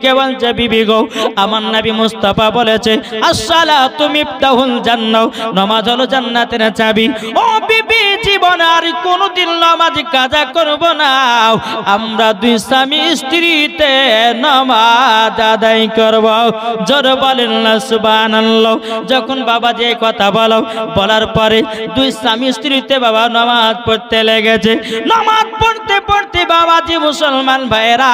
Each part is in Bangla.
কে বলছে বিবি গো আমার নবী মুস্তাফা বলেছে আসসালাতু মিফতাহুল জান্নাহ, নামাজ হলো জান্নাতের চাবি। ও বিবি জীবন আর কোনদিন নামাজ কাজা করব না, আমরা দুই স্বামী স্ত্রীতে নামাজ আদায় করব। জোরে বলেন না সুবহানাল্লাহ। যখন বাবা যে কথা বলার পরে দুই স্বামী স্ত্রীতে বাবা নামাজ পড়তে লেগেছে। নামাজ পড়তে পড়তে বাবাজি মুসলমান ভাইরা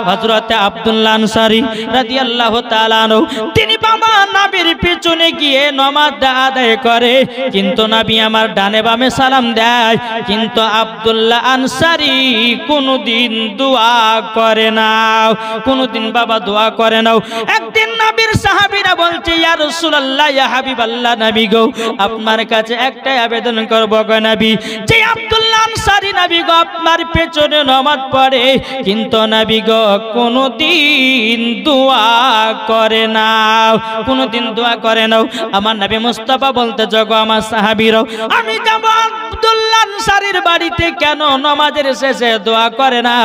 হযরত আব্দুল্লাহ আনসারী রাদিয়াল্লাহু তাআলা আনহু তিনি বাবা নবীর পিছনে গিয়ে নামাজ আদায় করে, কিন্তু নবী আমার ডানে বামে সালাম দেয়, কিন্তু আব্দুল্লাহ আনসারী কোনদিন দোয়া করে না, কোনদিন বাবা দোয়া করে না। একদিন নবীর সাহাবীরা বলছে ইয়া রাসূলুল্লাহ ইয়া হাবিবাল্লাহ, নবী গো আপনার কাছে একটাই আবেদন করব গো নবী, যে আব্দুল্লাহ আনসারী নবী গো আপনার পেছনে নামাজ পড়ে, কিন্তু নবী গো কোনদিন দোয়া করে না, কোনদিন দোয়া করে না। আমার নবী মুস্তাফা বলতে জগো আমার সাহাবীরা, আমি যাব আব্দুল্লাহ আনসারীর বাড়িতে, কেন নামাজের শেষে দোয়া করে না?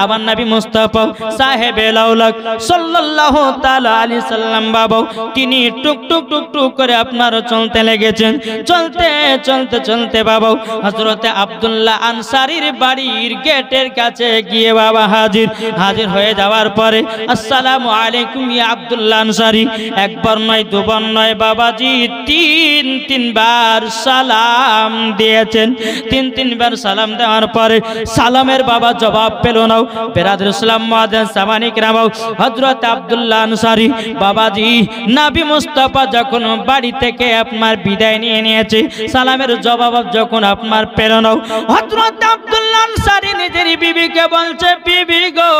আমার নবী মুস্তাফা সাহেবে লাউলাক সাল্লাল্লাহু তাআলা আলাইহি সাল্লাম বাবা তিনি টুক টুক টুক টুক করে আপনার চলতে লেগেছেন। চলতে চলতে চলতে বাবা হযরত আব্দুল্লাহ আনসারীর বাড়ির গেটের কাছে গিয়ে বাবা হাজির হয়ে যাওয়ার পরে আসসালামু আলাইকুম ইয়া আব্দুল্লাহ আনসারী, একবার নয় দুবার নয় বাবাজি তিনবার সালাম দিয়েছেন। তিনবার সালাম দেওয়ার পরে সালামের বাবা জবাব পেল না। বেরাদর ইসলাম মুআজ্জিন সামানি কিরাম, হযরত আব্দুল্লাহ আনসারী বাবাজি নবী মুস্তাফা যখন বাড়ি থেকে আপনার বিদায় নিয়ে নিয়েছে, সালামের জবাব যখন আপনার পেল না, হযরত আব্দুল্লাহ আনসারী নিজের বিবিকে বলছে বিবি গো,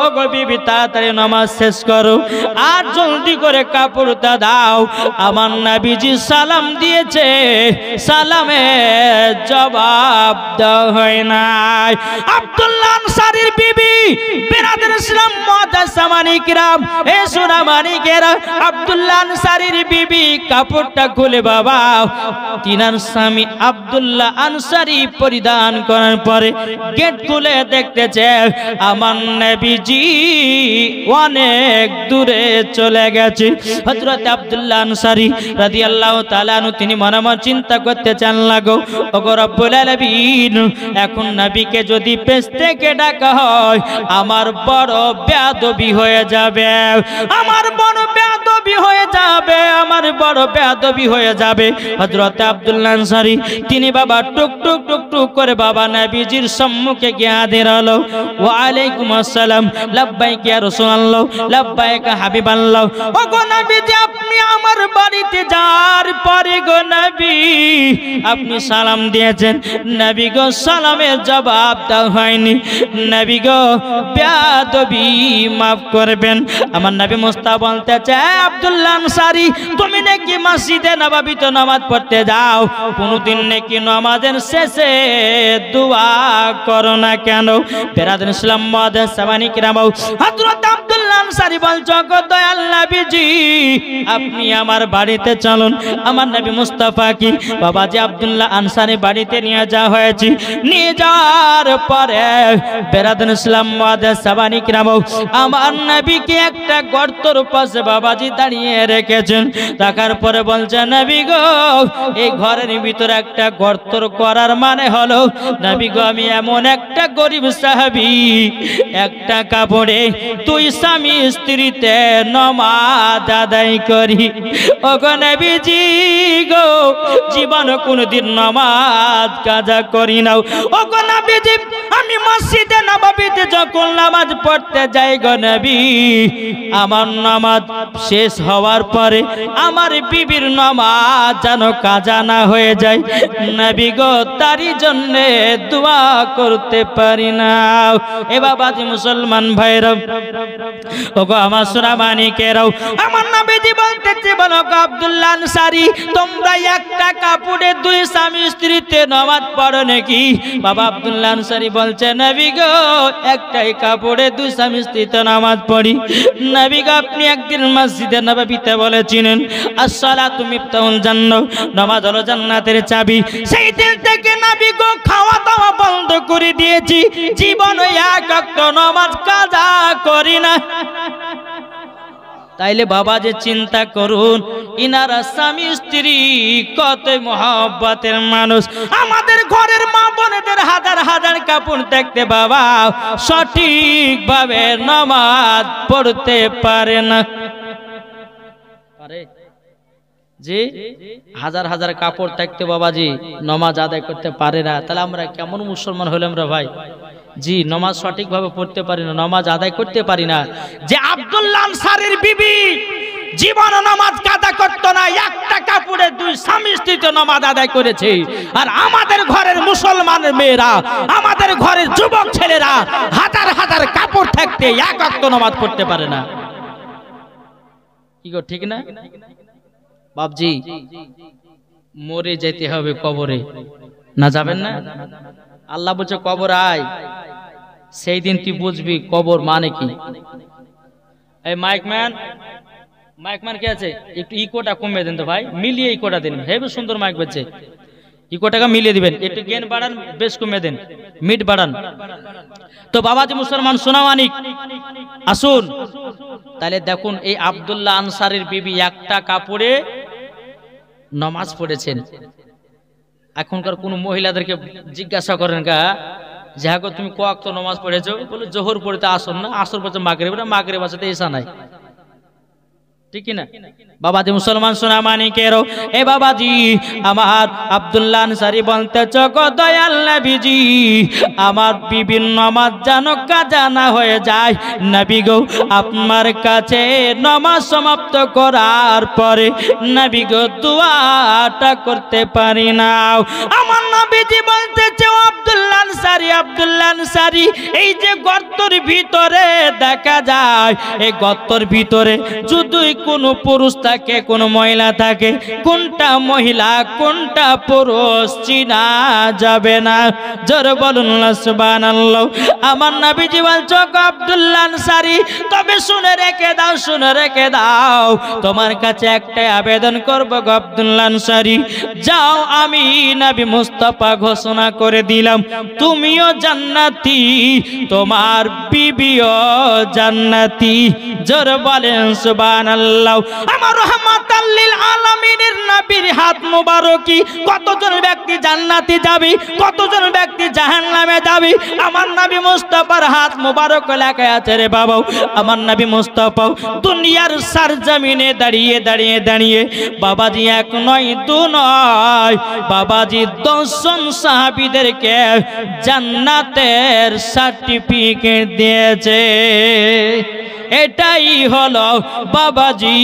ও গো বিবি তাড়াতাড়ি নামাজ শেষ করো আর জলদি করে কাপড়টা দাও, আমার নবীজি সালাম দিয়েছে, সালামের জবাব দেওয়া হয় নাই। আব্দুল্লাহ আনসারীর বিবি বেরাদর ইসলাম মুআজ্জিন সামানি কিরাম, এ সোনা মানিকেরা, আব্দুল্লাহ আনসারীর বিবি কাপড়টা খুলে বাবা তিনার স্বামী আব্দুল্লাহ আনসারী পরিধান করার পরে গেট খুলে দেখতেছে আমার নবীজি অনেক দূরে চলে গেছে। হযরত আব্দুল্লাহ আনসারী রাদিয়াল্লাহু তাআলা আনহু তিনি মনে মনে চিন্তা করতে চান লাগো, ওগো রব্বুল আলামিন এখন নবীকে যদি পেছ থেকে ডাকা হয় আমার বড় বেয়াদবি হয়ে যাবে, আমার বড় বেয়াদবি হয়ে যাবে, আমার বড় বেয়াদবি হয়ে যাবে। হযরত আব্দুল্লাহ আনসারী তিনি বাবা টুক টুক টুক টুক করে বাবা নবীজির সম্মুখে গিয়ে হাজির হলো। ওয়া আলাইকুম আসসালাম, লাব্বাইক ইয়া রাসূলুল্লাহ, লাব্বাইক হাবিবাল্লাহ। ও গো নবীজি আপনি আমার বাড়িতে যাওয়ার পরে গো নবী আপনি সালাম দিয়েছেন, নবী গো সালামের জবাব দাও হয়নি, নবী গো বেয়াদবি মাফ করবেন। আমার নবী মুস্তাফা বলতে চায় আব্দুল্লাহ আনসারী তুমি নাকি মসজিদে নববীতে নামাজ পড়তে যাও, কোনদিন নাকি নামাজের শেষে দোয়া করো না কেন? বেরাদর ইসলাম মুআজ্জিন সামানি কিরাম, হযরত আব্দুল্লাহ আনসারী বলছো গো দয়াল নবীজি আপনি আমার বাড়িতে চলুন। আমার নবী মুস্তাফা কি বাবাজি আব্দুল্লাহ আনসারী বাড়িতে নিয়ে যাওয়া হয়েছে। নিয়ে যাওয়ার পরে বেরাদর ইসলাম মুআজ্জিন সামানি কিরাম আমার নবীকে একটা গর্তের পাশে বাবাজি দাঁড়িয়ে রেখেছেন। রাখার পরে বলছে নবী গো এই ঘরের ভিতরে একটা গর্ত করার মানে হলো নবী গো আমি এমন একটা গরিব সাহাবী একটা কাপড়ে তুই স্বামী স্ত্রীতে নামাজ আদায় করি, ও গো নবীজি গো জীবন কোনদিন নামাজ কাজা করি না, ও গো নবীজি আমি মসজিদে নববীতে যখন নামাজ পড়তে যাই গো নবী আমার নামাজ শেষ হওয়ার পরে আমার বিবির নামাজ যেন কাজা না হয়ে যায়, নবী গো তারই জন্য দোয়া করতে পারি না। এ বাবাজি মুসলমান ভাইরা ওগো আমার সোনা মানিকেরাও, আমার নবীজি বলতেছে বলো গো আব্দুল্লাহ আনসারী তোমরা একটা কাপড়ে দুই স্বামী স্ত্রীতে নামাজ পড়ো নাকি? বাবা আব্দুল্লাহ আনসারী বলছে নবী গো একটাই কাপড়ে দুই স্বামী স্ত্রীতে নামাজ পড়ি। নবী গো আপনি একদিন মসজিদে নববীতে বলেছিলেন আসসালাতু মিফতাহুল জান্নাহ, নামাজ হলো জান্নাতের চাবি। সেই দিন থেকে নবী গো খাওয়া দাওয়া বন্ধ করে দিয়েছি, জীবনে এক ওয়াক্ত নামাজ কাজা করি না। তাইলে বাবা যে চিন্তা করুন, ইনারা স্বামী স্ত্রী কত মহব্বতের মানুষ। আমাদের ঘরের মা বোনেদের হাজার হাজার কাপড় দেখতে বাবা সঠিকভাবে নামাজ পড়তে পারে না। পারে জি, হাজার হাজার কাপড় থাকতে বাবাজি নামাজ আদায় করতে পারে না। তাহলে আমরা কেমন মুসলমান হলাম রে ভাই? জি, নামাজ সঠিকভাবে পড়তে পারি না, নামাজ আদায় করতে পারি না। যে আব্দুল্লাহ আনসারীর বিবি জীবন নামাজ কাদা করতো না, একটা কাপড়ে দুই স্বামী স্ত্রী তো নামাজ আদায় করেছে। আর আমাদের ঘরের মুসলমানের মেয়েরা, আমাদের ঘরের যুবক ছেলেরা হাজার হাজার কাপড় থাকতে এক ওয়াক্ত নামাজ পড়তে পারে না। কি গো, ঠিক না বাপজি? মরে যেতে হবে কবরে, না যাবেন না? আল্লাহ বলছে কবর আয়, সেই দিন তুই বুঝবি কবর মানে কি। এই মাইকম্যান কে আছে? একটু ইকোটা কমিয়ে দেন তো ভাই, মিলিয়ে ইকোটা দেন। হেবি সুন্দর মাইক বাজছে, ইকোটাকে মিলিয়ে দিবেন। একটু গেন বাড়ান, বেশ কমিয়ে দেন, মিট বাড়ান। তো বাবাজি মুসলমান সোনামানিক আসুন, তাহলে দেখুন এই আব্দুল্লাহ আনসারীর বিবি একটা কাপড়ে নামাজ পড়েছেন। এখনকার কোন মহিলাদেরকে জিজ্ঞাসা করেন গা যে হ্যাঁ তুমি ক ওয়াক্ত নামাজ পড়েছো? বলে জোহর পড়তে আসর না, আসর পড়তে মাগরিব না, মাগরিব আছে ঈশা নাই। ঠিক না বাবাজি মুসলমান সোনামানিকেরও? এ বাবাজি আমার আব্দুল্লাহ আনসারী বলতে চক দয়াল নবীজি আমার বিবির নামাজ যেন কাজা না হয়ে যায়। নবী গো আপনার কাছে নামাজ সমাপ্ত করার পরে নবী গো দোয়াটা করতে পারি না। আমার নবীজি বলতেছে আব্দুল্লাহ আনসারী এই যে গর্তর ভিতরে দেখা যায়, এই গর্তর ভিতরে যদি কোন পুরুষ থাকে কোন মহিলা থাকে, কোনটা মহিলা কোনটা পুরুষ চিনা যাবে না। জোরে বলুন সুবহানাল্লাহ। আমার নবীজি বলছো আব্দুল্লাহ আনসারী তবে শুনে রেখে দাও তোমার কাছে একটাই আবেদন করবো আব্দুল্লাহ আনসারী, যাও আমি নবী মুস্তাফা ঘোষণা করে দিলাম তুমিও জান্নাতি, তোমার বিবিও জান্নাতি। জোরে বলেন সুবহানাল্লাহ। আমার রাহমাতাল লিল আলামিনের নবীর হাত মোবারকি কতজন ব্যক্তি জান্নাতি যাবে, কতজন ব্যক্তি জাহান্নামে যাবে, আমার নবী মুস্তাফার হাত মোবারক লেখা আছে রে বাবা। আমার নবী মুস্তাফা দুনিয়ার সরজমিনে দাঁড়িয়ে বাবাজি এক নয় দু নয় বাবাজি 10 জন সাহাবীদেরকে জান্নাতের সার্টিফিকেট দিয়েছে। এটাই হলো বাবাজি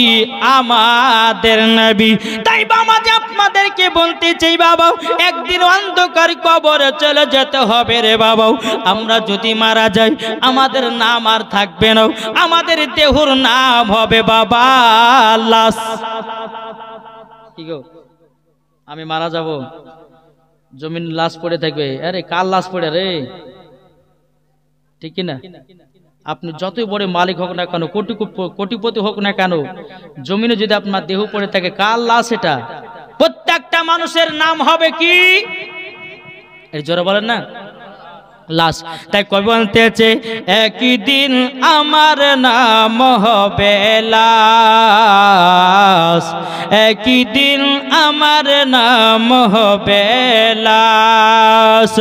আমাদের নবী। তাই বাবাজি আপনাদেরকে বলতে চাই বাবা, একদিন অন্ধকার কবরে চলে যেতে হবে রে বাবা। আমরা যদি মারা যাই আমাদের নাম আর থাকবে না, আমাদের দেহর নাম হবে বাবা লাশ। কি গো, আমি মারা যাব, জমিন লাশ পড়ে থাকবে, আরে কার লাশ পড়ে রে? ঠিক না? আপনি যতই বড় মালিক হোক না কেন, কোটিপতি হোক না কেন, জমিনে যদি আপনার দেহ পড়ে থাকে কার লাশ এটা? প্রত্যেকটা মানুষের নাম হবে কি? এর জোরে বলেন না, লাশ। তাই কবি বলতেছে একই দিন আমার নাম হবে লাশ, একই দিন আমার নাম হবে লাশ,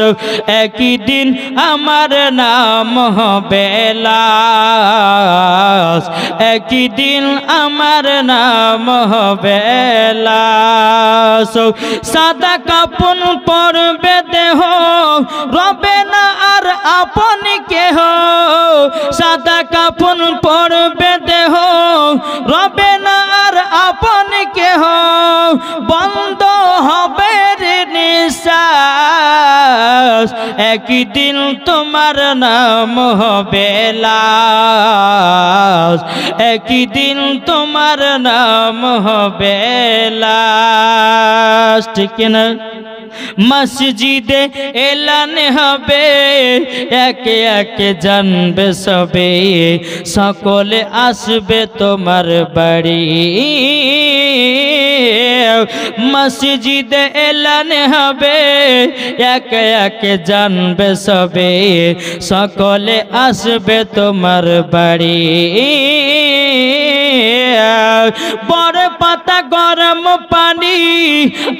একই দিন আমার নাম হবে লাশ, একই দিন আমার নাম হবে লাশ। সাদা কাপন পরবে দেহ রবে না আর আপন কেহ, সাদা কাপন পরবে দেহ রবে না আর আপন কেহ, বন্ধ হবে রে নিঃশ্বাস, একই দিন তোমার নাম হবে লাশ, একই দিন তোমার নাম হবে লাশ। ঠিক না? মসজিদে এলান হবে একে একে জানবে সবে, সকলে আসবে তোমার বাড়ি। মসজিদে এলান হবে একে একে জানবে সবে, সকলে আসবে তোমার বাড়ি। বড় পাতা গরম পানি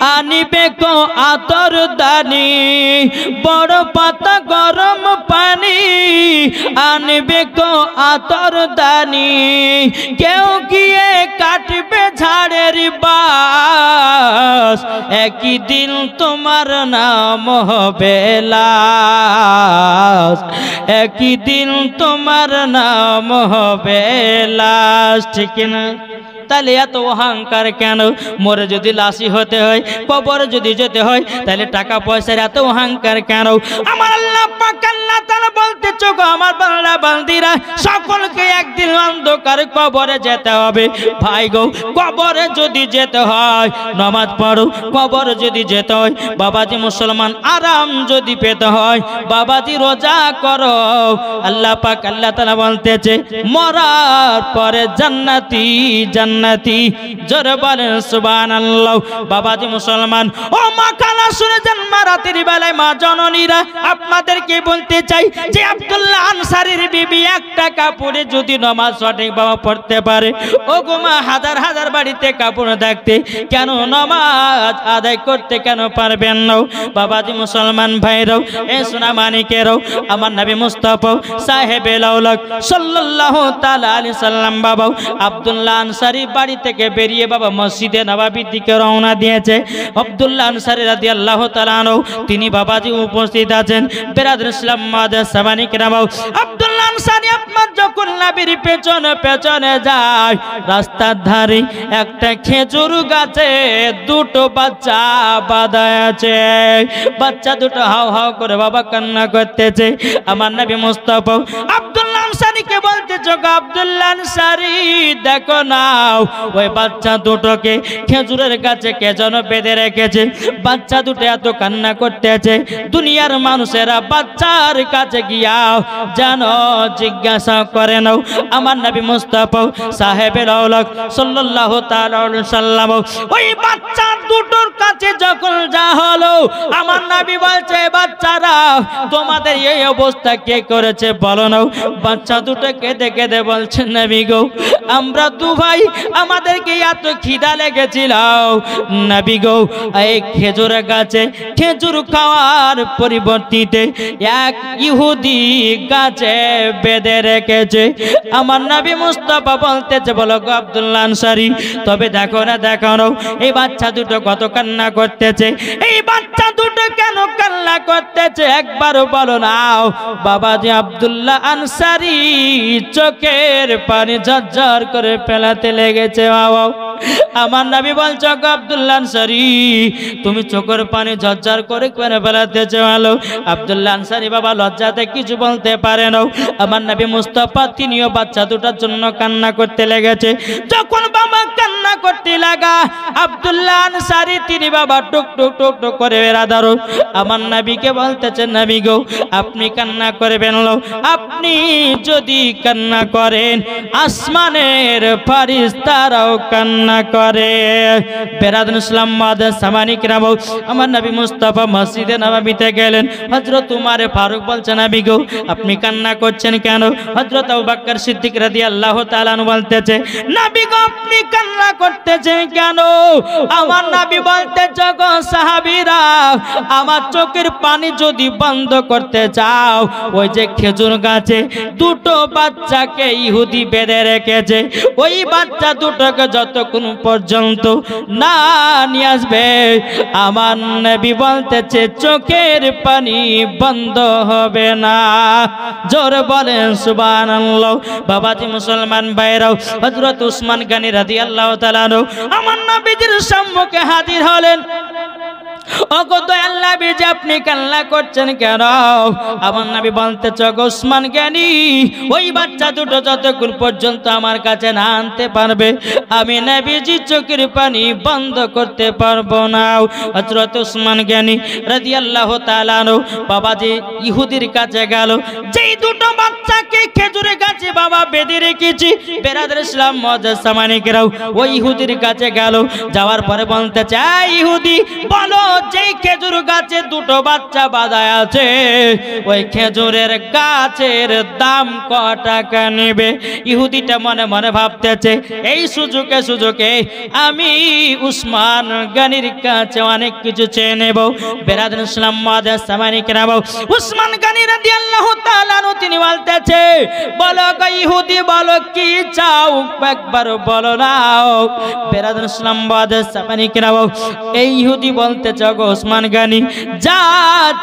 আনিবে কো আতর দানি বড় পাতা গরম পানি আনবে কো আতর দানি কেউ গিয়ে কাটবে ঝাড়ের বাস একই দিন তোমার নাম হবে লাশ একই দিন তোমার নাম হবে লাশ ঠিক না তাহলে এত অহংকার কেন মরে যদি লাশি হতে হয় কবরে যদি যেতে হয় তাহলে টাকা পয়সার এত অহংকার কেন আমার আল্লাহ পাক আল্লাহ তাআলা বলতেছে গো আমার বান্দা বান্দিরা সকলকে একদিন অন্ধকার কবরে যেতে হবে ভাই গো কবরে যদি যেতে হয় নামাজ পড়ো কবরে যদি যেতে হয় বাবাজি মুসলমান আরাম যদি পেতে হয় বাবাজি রোজা করো আল্লাহ পাক আল্লাহ তাআলা বলতেছে মরার পরে জান্নাতি জান্নাতি জোরে বলেন সুবহানাল্লাহ বাবাজি মুসলমান ও মা খালা শুনে যান মা রাতের বেলায় মা জননীরা আপনাদেরকে বলতে চাই যে আব্দুল্লাহ আনসারীর বিবি একটা কাপড়ে যদি নামাজ সঠিকভাবে পড়তে পারে ও গো মা হাজার হাজার বাড়িতে কাপড় দেখতে কেন নামাজ আদায় করতে কেন পারবেন না বাবাজি মুসলমান ভাইরাও এ সোনা মানিকেরাও আমার নবী মুস্তাফা সাহেবে লাউলাক সাল্লাল্লাহু তাআলা আলাইহি সাল্লাম বাবা আব্দুল্লাহ আনসারী বাড়ি থেকে বেরিয়ে বাবা মসজিদে নববীর দিকে রওনা দিয়েছে আব্দুল্লাহ আনসারী রাদিয়াল্লাহু তাআলা আনহু তিনি বাবাজি উপস্থিত আছেন বিরাদর ইসলাম মাদার সামানি কেরাম আব্দুল্লাহ আনসারী আপনার যখন নবীর পেছনে পেছনে যায় রাস্তার ধারে একটা খেজুর গাছে দুটো বাচ্চা বাঁধা আছে বাচ্চা দুটো হাউ হাউ করে বাবা কান্না করতেছে আমার নবী মুস্তাফা আব্দুল্লাহ আনসারীকে বলতেছে গো আব্দুল্লাহ আনসারী দেখো নাও ওই বাচ্চা দুটোকে খেজুরের গাছে কে যেন বেঁধে রেখেছে বাচ্চা দুটো এত কান্না করতেছে দুনিয়ার মানুষেরা বাচ্চার কাছে গিয়াও জানো জিজ্ঞাসা করে নাও আমার নবী মুস্তাফা সাহেবে লাউলাক সাল্লাল্লাহু তাআলা আলাইহি সাল্লাম ওই বাচ্চা দুটোর কাছে যখন যা হলো আমার নবী বলছে বাচ্চারা তোমাদের এই অবস্থা কে করেছে বলো না বাচ্চা দুটো কেঁদে কেঁদে বলছে নবী গো আমরা দু ভাই আমাদেরকে এত খিদা লেগেছিল নবী গো এই খেজুর গাছে খেজুর খাওয়ার পরিবর্তে এক ইহুদি গাছে বেঁধে রেখেছে আমার নবী মুস্তাফা বলতেছে বলো গো আব্দুল্লাহ আনসারী তবে দেখো না এই বাচ্চা দুটো কত কান্না করতেছে এই বাচ্চা দুটো কেন কান্না করতেছে একবারও বলো নাও বাবাজি আব্দুল্লাহ আনসারী চোখের পানি ঝরঝর করে ফেলাতে লেগেছে বাবা আমার নবী বলছে গো আব্দুল্লাহ আনসারী তুমি চোখের পানি ঝরঝর করে ফেলাতে চাও আব্দুল্লাহ আনসারী বাবা লজ্জাতে কিছু বলতে পারে না আমার নবী মুস্তাফা তিনিও বাচ্চা দুটার জন্য কান্না করতে লেগেছে যখন বাবা কান্না করতে লাগা আব্দুল্লাহ আনসারী তিনি বাবা টুক টুক টুক টুক করে বেরাদারো আমার নবীকে বলতেছেন নবী গো আপনি কান্না করবেন না আপনি যদি কান্না করেন আসমানের ফেরেশতারাও কান্না করে বেরাদর ইসলাম মাদার সামানি কেরাম আমার নবী মুস্তাফা মসজিদে নববীতে গেলেন হযরত উমর ফারুক বলছেন নবী গো আপনি কান্না করছেন কেন হযরত আবু বকর সিদ্দিক রাদিয়াল্লাহু তাআলা আনহু বলতেছে নবী গো আপনি কান্না করতেছেন কেন আমার নবী বলতেছে গো সাহাবীরা আমার চোখের পানি যদি বন্ধ করতে চাও ওই যে খেজুর গাছে দুটো বাচ্চাকে ইহুদি বেঁধে রেখেছে ওই বাচ্চা দুটোকে যতক্ষণ পর্যন্ত না নিয়ে আসবে আমার নবী বলতেছে চোখের পানি বন্ধ হবে না জোরে বলেন সুবহানাল্লাহ বাবাজি মুসলমান ভাইরাও হযরত উসমান গনি রাদিয়াল্লাহু তাআলা আমার নবীজির সম্মুখে হাজির হলেন ওগো দয়াল্লাহ বিজি আপনি কান্না করছেন কেন আমার নবী বলতেছে গো উসমান গনি ওই বাচ্চা দুটো যতক্ষণ পর্যন্ত আমার কাছে না আনতে পারবে আমি নবীজি চোখের পানি বন্ধ করতে পারবো না হযরত উসমান গনি রাদিয়াল্লাহু তাআলা বাবাজি ইহুদির কাছে গেল যেই দুটো বাচ্চাকে খেজুরের গাছে বাবা বেঁধে রেখেছি বেরাদর ইসলাম মুআজ্জাজ সামানিকেরাও ওই ইহুদির কাছে গেল যাওয়ার পরে বলতেছে এই ইহুদি বলো যেই খেজুর গাছে দুটো বাচ্চা বাঁধায় আছে ওই খেজুরের গাছের দাম ক টাকা নেবে? ইহুদিটা মনে মনে ভাবতেছে এই সুযোগে আমি উসমান গনির কাছে অনেক কিছু চেয়ে নেব। বেরাদার ইসলাম মুআজ্জাজ সামানি কেরাম, উসমান গনি রাদিয়াল্লাহু তাআলা আনহু তিনি বলতেছে, বলো গো ইহুদি, বলো কি চাও, একবার বলো নাও। বেরাদার ইসলাম মুআজ্জাজ সামানি কেরাম, এই ইহুদি বলতেছে, গো উসমান গনি, যা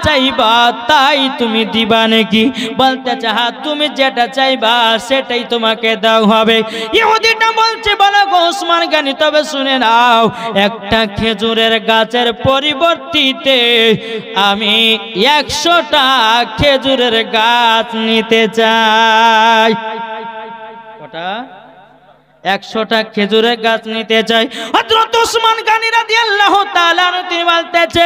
চাইবা তাই তুমি দিবা নাকি? বলতেছে, হ্যাঁ, তুমি যেটা চাইবা সেটাই তোমাকে দাও হবে। ইহুদিটা বলছে, বলো গো উসমান গনি, তবে শুনে নাও, একটা খেজুরের গাছের পরিবর্তিতে আমি 100টা খেজুরের গাছ নিতে চাই। কটা? 100টা খেজুরের গাছ নিতে চাই। হযরত উসমান গনি রাদিয়াল্লাহু তাআলা আনহু তিনি বলতেছে,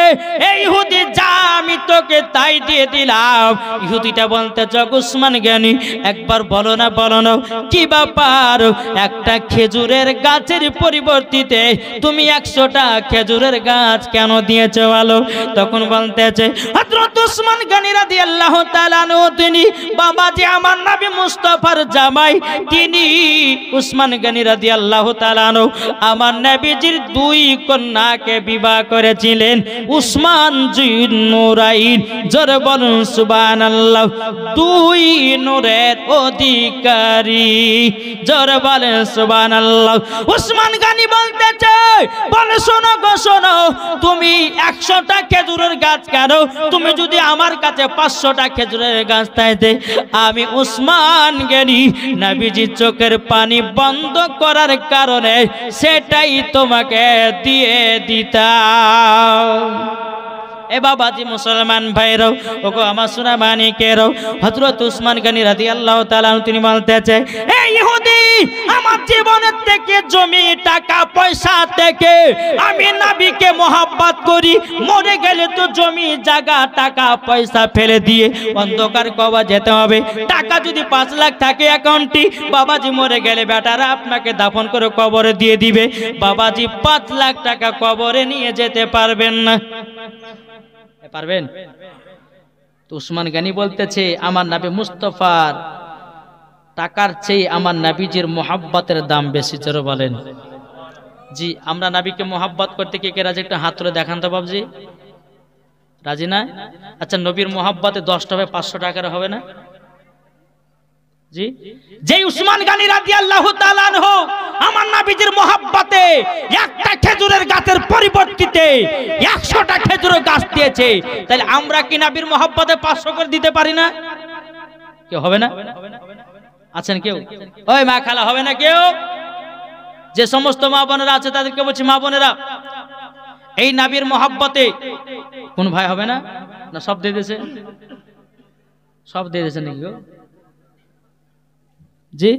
এই ইহুদি, যা আমি তোকে তাই দিয়ে দিলাম। ইহুদিটা বলতেছে, উসমান গনি, একবার বলো না কি ব্যাপার, একটা খেজুরের গাছের পরিবর্তিতে তুমি 100টা খেজুরের গাছ কেন দিয়েছো বলো? তখন বলতেছে হযরত উসমান গনি রাদিয়াল্লাহু তাআলা আনহু তিনি, বাবাজি, আমার নবী মুস্তাফার জামাই, তিনি উসমান গনি রাদিয়াল্লাহু তাআলা আনহু আমার নবীজির 2 কন্যাকে বিবাহ করেছিলেন। উসমান জিন নুরাইন, জোরে বলুন সুবহানাল্লাহ। 2 নূরের অধিকারী, জোরে বলেন সুবহানাল্লাহ। উসমান গনি বলতেছে, বলে শোনো গো শোনো, তুমি 100টা খেজুরের গাছ কেন? তুমি যদি আমার কাছে 500টা খেজুরের গাছ চাইতে, আমি উসমান গনি নবীজির চোখের পানি বন্ধ করার কারণে সেটাই তোমাকে দিয়ে দিতাম। এ বাবাজি মুসলমান ভাইরাও, ওগো আমার সোনা মানিকেরাও, হযরত উসমান গনি রাদিয়াল্লাহু তাআলা আনহু তিনি বলতেছে, এই ইহুদি, আমার জীবনের থেকে, জমি টাকা পয়সা থেকে আমি নবীকে মহব্বত করি, মরে গেলে তো জমি জায়গা টাকা পয়সা ফেলে দিয়ে অন্ধকার কবর যেতে হবে। টাকা যদি 5 লাখ থাকে অ্যাকাউন্টে, বাবাজি মরে গেলে বেটারা আপনাকে দাফন করে কবরে দিয়ে দিবে। বাবাজি 5 লাখ টাকা কবরে নিয়ে যেতে পারবেন না। পারবেন? তো উসমান গনি বলতেছে, আমার নবী মুস্তাফার টাকার চেয়ে আমার নবীজির মোহাব্বতের দাম বেশি। জোরে বলেন। জি, আমরা নবীকে মোহাব্বত করতে কে কে রাজি? একটা হাত তুলে দেখান তো বাবজি। রাজি না? আচ্ছা, নবীর মোহাব্বতে 10টা হবে 500 টাকার হবে না? জি, যেই উসমান গনি রাদিয়াল্লাহু তাআলা আনহু আমার নবীজির মোহাব্বতে একটা খেজুরের গাছের পরিবর্তিতে 100টা খেজুরের গাছ দিয়েছে, তাহলে আমরা কি নবীর মোহাব্বতে 500 করে দিতে পারি না? কেউ হবে না? আছেন কেউ? ওই মা খালা হবে না কেউ? যে সমস্ত মা বোনেরা আছে তাদেরকে বলছি, মা বোনেরা, এই নবীর মোহাব্বতে কোন ভাই হবে না? না সব দিয়ে দিয়েছে? সব দিয়ে দিয়েছে নাকি গো? জি,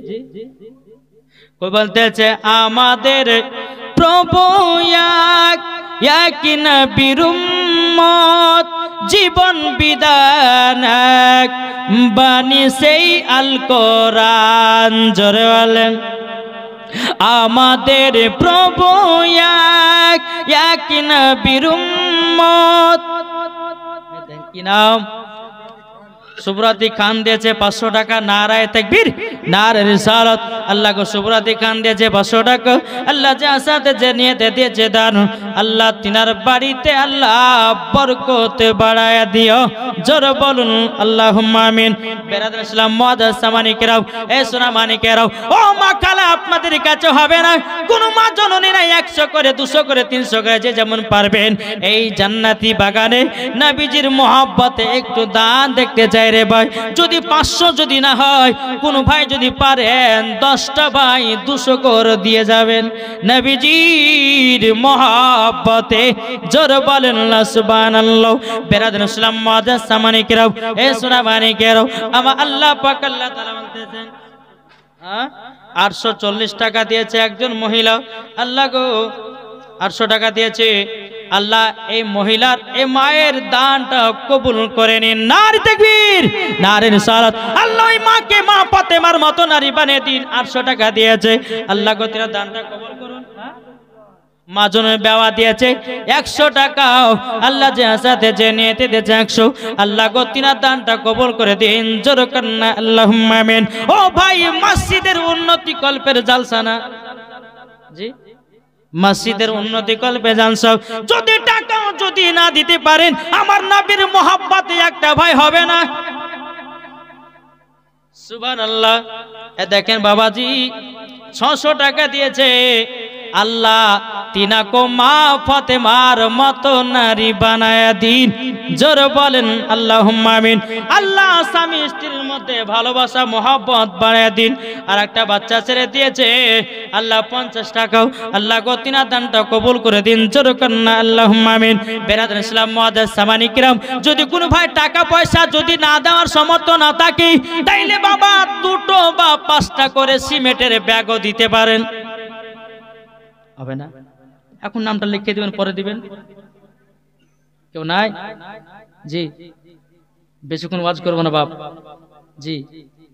কই বলতেছে, আমাদের প্রভু এক নবীর উম্মত, জীবন বিধান এক, বাণী সেই আল কোরআন। জোরে বলেন। আমাদের প্রভু এক নবীর উম্মত, কি নাম? সুবরাতি খান দিয়েছে 500 টাকা। নারায়ে তাকবীর, নারে রিসালাত। আল্লাহ গো সুবরাতি খান দিয়েছে 500 টাকা। আল্লাহ যে আসাতে যে নিয়তে দিয়েছে দান, আল্লাহ তিনার বাড়িতে আল্লাহ বরকত বাড়ায়া দিও। জোরে বলুন আল্লাহুম্মা আমিন। বেরাদার ইসলাম মুআজ্জাজ সামানি কেরাও, এ সোনা মানিকেরাও, ও মা খালা, আপনাদের কাছে হবে না? কোন মা জননী নাই 100 করে 200 করে 300 করে যে যেমন পারবেন, এই জান্নাতি বাগানে নবীজির মোহাব্বতে একটু দান দেখতে চাই রে ভাই। যদি 500 যদি না হয়, কোন ভাই যদি পারেন 10টা ভাই 200 করে দিয়ে যাবেন নবীজির মোহাব্বতে। জোরে বলেন সুবহানাল্লাহ। বেরাদার ইসলাম মুআজ্জাজ সামানি কেরাও, এ সোনা মানিকেরাও, আমার আল্লাহ পাক আল্লাহ তাআলা বলতেছেন, 840 টাকা দিয়েছে একজন মহিলা। আল্লাহ গো 800 টাকা দিয়েছে। আল্লাহ এই মহিলার, এই মায়ের দানটা কবুল করে নিন। নারে তাকবীর, নারে রিসালাত। আল্লাহ ওই মাকে মা ফাতেমার মতো নারী বানিয়ে দিন। 800 টাকা দিয়েছে। আল্লাহ গো তিনার দানটা কবুল করুন। মাজনের বেওয়া দিয়েছে 100 টাকাও আল্লাহ যে আসাতে যে নিয়েতে দিয়েছে 100 আল্লাহ গো তিনার দানটা কবুল করে দিন জোরে কান্না আল্লাহুম্মা আমিন। ও ভাই মসজিদের উন্নতি কল্পের জালসা না জি, মসজিদের উন্নতি কল্পে জালসা। যদি টাকাও যদি না দিতে পারেন আমার নবীর মোহাব্বতে একটা ভাই হবে না। সুবহানাল্লাহ। এ দেখেন বাবাজি 600 টাকা দিয়েছে আল্লাহ তিনাকো মা ফাতেমার মতো নারী বানায়া দিন জোরে বলেন আল্লাহুম্মা আমিন। আল্লাহ স্বামী স্ত্রীর মধ্যে ভালোবাসা মহব্বত বাড়ায়া দিন। আর একটা বাচ্চা ছেড়ে দিয়েছে আল্লাহ 50 টাকাও আল্লাহ গো তিনার দানটা কবুল করে দিন জোরে কান্না আল্লাহুম্মা আমিন। বেরাদার ইসলাম মুআজ্জাজ সামানি কিরাম, যদি কোনো ভাই টাকা পয়সা যদি না দেওয়ার সামর্থ্য না থাকে তাইলে বাবা 2টো বা 5টা করে সিমেন্টের ব্যাগও দিতে পারেন, হবে না? এখন নামটা লিখে দিবেন, পরে দিবেন। কেউ নাই জি? বেশিক্ষণ ওয়াজ করবো না বাপ জি।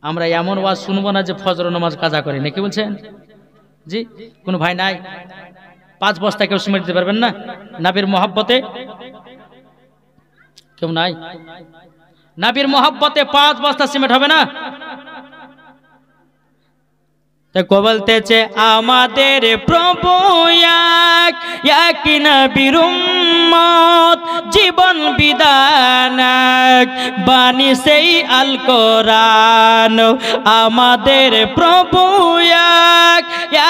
আমরা এমন ওয়াজ শুনবো না যে ফজর নামাজ কাজা করে, নাকি বলছেন জি? কোনো ভাই নাই? 5 বস্তা কেউ সিমেন্ট দিতে পারবেন না নবীর মহব্বতে? কেউ নাই? নবীর মহব্বতে 5 বস্তা সিমেন্ট হবে না? বলতেছে আমাদের প্রভু এক নবীর উম্মত, জীবন বিধান বাণী সেই আল কোরআন। আমাদের প্রভু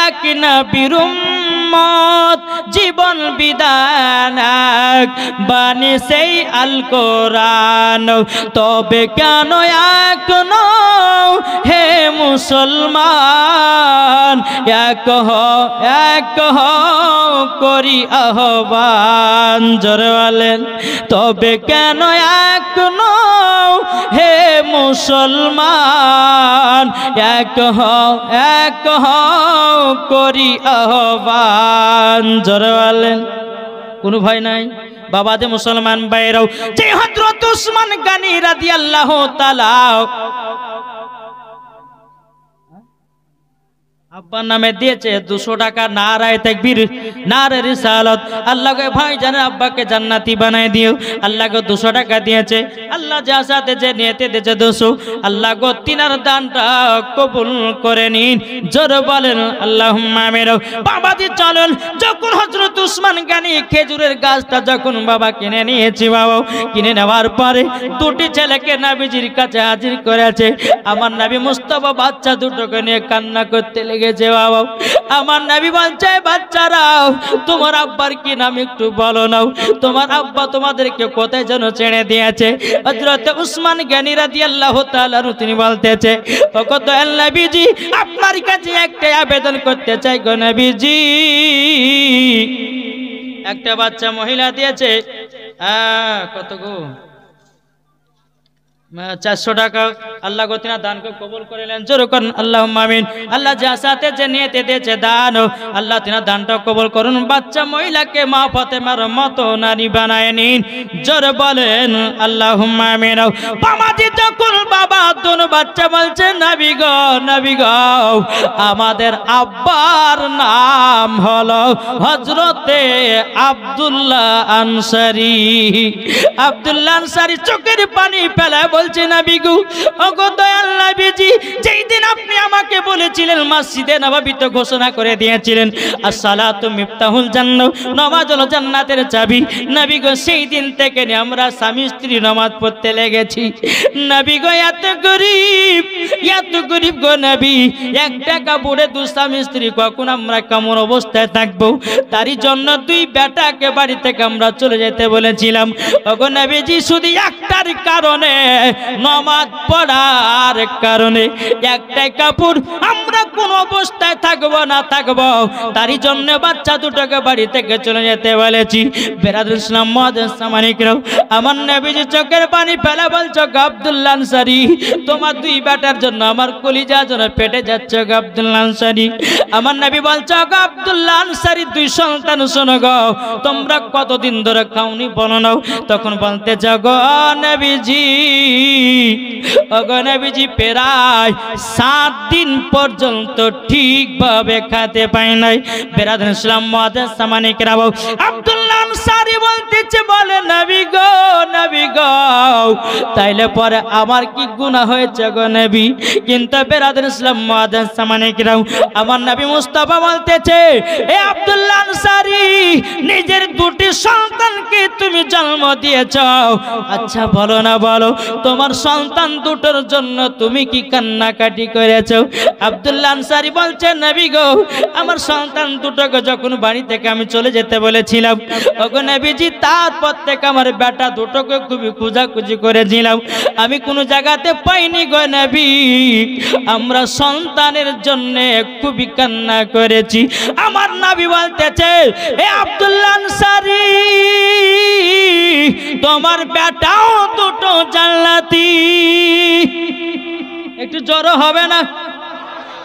এক নবীর উম্মত, জীবন বিধান বাণী সেই আল কোরআন। তবে কেন এখনো হে মুসলমান এক করি আহ্বান জোরে বলেন। তবে কেন এখনো হে মুসলমান এক করি আহ্বান জোরে বলেন। কোনো ভয় নাই বাবা যে মুসলমান ভাইরাও, যে হযরত উসমান গনি রাদিয়াল্লাহু তাআলা আব্বার নামে দিয়েছে 200 টাকা, নারায়ে তাকবীর নারে রিসালাত। আল্লাহকে ভাই জানে আব্বাকে জান্নাতি বানায় দিও। আল্লাহকে 200 টাকা দিয়েছে, আল্লাহ যা সাথে যে নিয়েতে দিয়েছে 200, আল্লাহ গো তিনার দানটা কবুল করে নিন জোরে বলেন আল্লাহুম্মা আমিন। বাবাজি চলেন, যখন হযরত উসমান গনি খেজুরের গাছটা যখন বাবা কিনে নিয়েছে, বাবা কিনে নেওয়ার পরে 2টি ছেলেকে নবীজির কাছে হাজির করেছে। আমার নবী মুস্তাফা বাচ্চা দুটোকে নিয়ে কান্না করতে লেগেছে। বাবা আমার নবী বলছে, বাচ্চারাও তোমার আব্বার কি নাম একটু বলো নাও, তোমার আব্বা তোমাদেরকে কোথায় যেন ছেড়ে দিয়েছে। হযরত উসমান গনি রাদিয়াল্লাহু তাআলা তিনি বলতেছে, ও কত নবীজি আপনার কাছে একটা আবেদন করতে চাই গো নবীজি। একটা বাচ্চা মহিলা দিয়েছে কত গো 400 টাকা। আল্লাহ গো তিনার দানকে কবুল করে নেন জোরে করুন আল্লাহুম্মা আমিন। আল্লাহ যা সাথে যে নিয়তে দিয়েছে দান, আল্লাহ তিনার দানটা কবুল করুন। বাচ্চা মহিলাকে মা ফাতেমার মতো নারী বানায় নিন জোরে বলেন আল্লাহুম্মা আমিন। বাবাজি যখন বাবা দুনো বাচ্চা বলছে, নবী গো নবী গো আমাদের আব্বার নাম হলো হযরতে আব্দুল্লাহ আনসারী। আব্দুল্লাহ আনসারী চোখের পানি ফেলায় বলছে, নবী গো ওগো দয়াল নবীজি, যেই দিন আপনি আমাকে বলেছিলেন মসজিদে নববীতে ঘোষণা করে দিয়েছিলেন আসসালাতু মিফতাহুল জান্নাহ, নামাজ হলো জান্নাতের চাবি, নবী গো সেই দিন থেকে আমরা স্বামী স্ত্রী নামাজ পড়তে লেগেছি। নবী গো এত গরিব গো নবী, 1 টাকা বুড়ে 2 স্বামী স্ত্রী কখন আমরা কেমন অবস্থায় থাকবো, তারই জন্য 2 বেটাকে বাড়ি থেকে আমরা চলে যেতে বলেছিলাম। ওগো নবীজি শুধু একটার কারণে, নামাজ পড়ার কারণে, একটাই কাপড় আমরা কোন অবস্থায় থাকবো না থাকবো, তারই জন্য বাচ্চা দুটোকে বাড়ি থেকে চলে যেতে বলেছি। বেরাদুল ইসলাম মুআজ্জাজ সামানিকরাও, আমার নবীজি চোখের পানি ফেলে বলছো, আব্দুল্লাহ আনসারী তোমার 2 বেটার জন্য আমার কলিজা যেন পেটে যাচ্ছে গো আব্দুল্লাহ আনসারী। আমার নবী বলছো, আব্দুল্লাহ আনসারী 2 সন্তান শোনো গো, তোমরা কতদিন ধরে খাওনি বলো নাও। তখন বলতে যাও গো নবীজি ওগো নবীজি প্রায় 7 দিন পর্যন্ত ঠিকভাবে খেতে পায় নাই। বেরাদার ইসলাম মুআজ্জাজ সামানি কেরাম, আব্দুল্লাহ আনসারী বলতেছে, বলে নবী গো, নবী গো, তাইলে পরে আমার কি গুনাহ হয়েছে গো নবী? কিন্তু বেরাদার ইসলাম মুআজ্জাজ সামানি কেরাম, আমার নবী মুস্তাফা বলতেছে, এ আব্দুল্লাহ আনসারী, নিজের 2টি সন্তানকে তুমি জন্ম দিয়েছ, আচ্ছা বলো না, বলো তোমার সন্তান দুটোর জন্য তুমি কি কান্নাকাটি করেছো? আব্দুল্লাহ আনসারী বলছে, নবী গো, আমার সন্তান দুটোকে যখন বাড়ি থেকে আমি চলে যেতে বলেছিলাম, ওগো নবীজি, তারপর থেকে আমার বেটা দুটোকে খুবই খোঁজাখুঁজি করেছিলাম, আমি কোনো জায়গাতে পাইনি গো নবী। আমরা সন্তানের জন্য খুবই কান্না করেছি। আমার নবী বলতেছে, এ আব্দুল্লাহ আনসারী, তোমার বেটাও দুটো জান্নাতি। একটু জোর হবে না?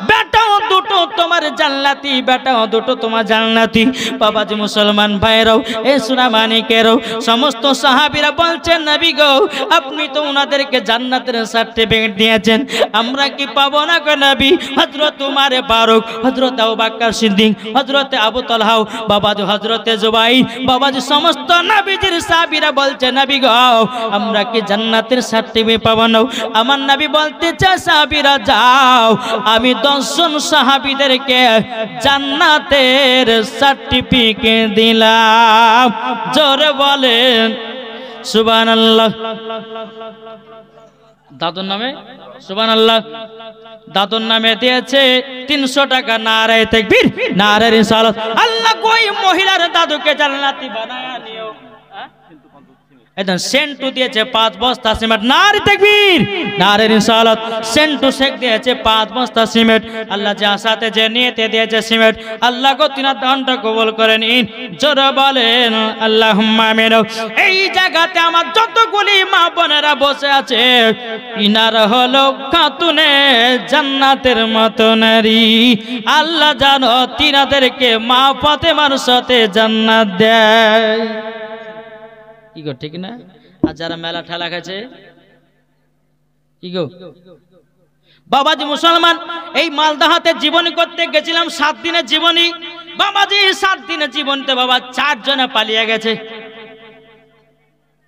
বেটাও দুটো তোমার জান্নাতি, বেটাও দুটো তোমার জান্নাতি। বাবাজি মুসলমান ভাইরাও, এ সুনামানিকেরও সমস্ত সাহাবীরা বলছেন, নবী গো, আপনি তো ওনাদেরকে জান্নাতের সার্টিফিকেট দিয়েছেন, আমরা কি পাবো না গো নবী? হযরত উমর ফারুক, হযরত আবু বকর সিদ্দিক, হযরত আবু তালহা, বাবাজি হযরত জুবাইর, বাবাজি সমস্ত নবীজির সাহাবীরা বলছে, নবী গো, আমরা কি জান্নাতের সার্টিফিকেট পাবো না? আমার নবী বলতেছে, সাহাবীরা যাও, আমি 10 জন সাহাবীদেরকে জান্নাতের সার্টিফিকেট দিলাম। জোরে বলেন সুবহানাল্লাহ। দাদুর নামে সুবহানাল্লাহ, দাদুর নামে দিয়েছে 300 টাকা। নারায়ে তাকবীর, নারায়ে রিসালাত। আল্লাহ কই মহিলার দাদুকে জান্নাতি বানায়া নিও। একদম সেন্টু দিয়েছে 5 বস্তা সিমেন্ট। নারায়ে তাকবীর, নারায়ে রিসালাত। সেন্টু শেখ দিয়েছে 5 বস্তা সিমেন্ট। আল্লাহ যা সাথে যে নিয়তে দিয়েছে সিমেন্ট, আল্লাহ গো তিনার দানটা কবুল করে নিন। জোরে বলেন আল্লাহুম্মা আমিন। এই জায়গাতে আমার যতগুলি মা বোনেরা বসে আছে, ইনারা হলো খাতুনে জান্নাতের মতো নারী। আল্লাহ জানো তিনাদেরকে মা ফাতেমার সাথে জান্নাত দেয়। কি গো, ঠিক না? আর যারা মেলা ঠেলা খাচ্ছে, কি গো বাবাজি মুসলমান, এই মালদাহাতে জীবনী করতে গেছিলাম, 7 দিনের জীবনী। বাবাজি 7 দিনের জীবনীতে বাবা 4 জনে পালিয়ে গেছে।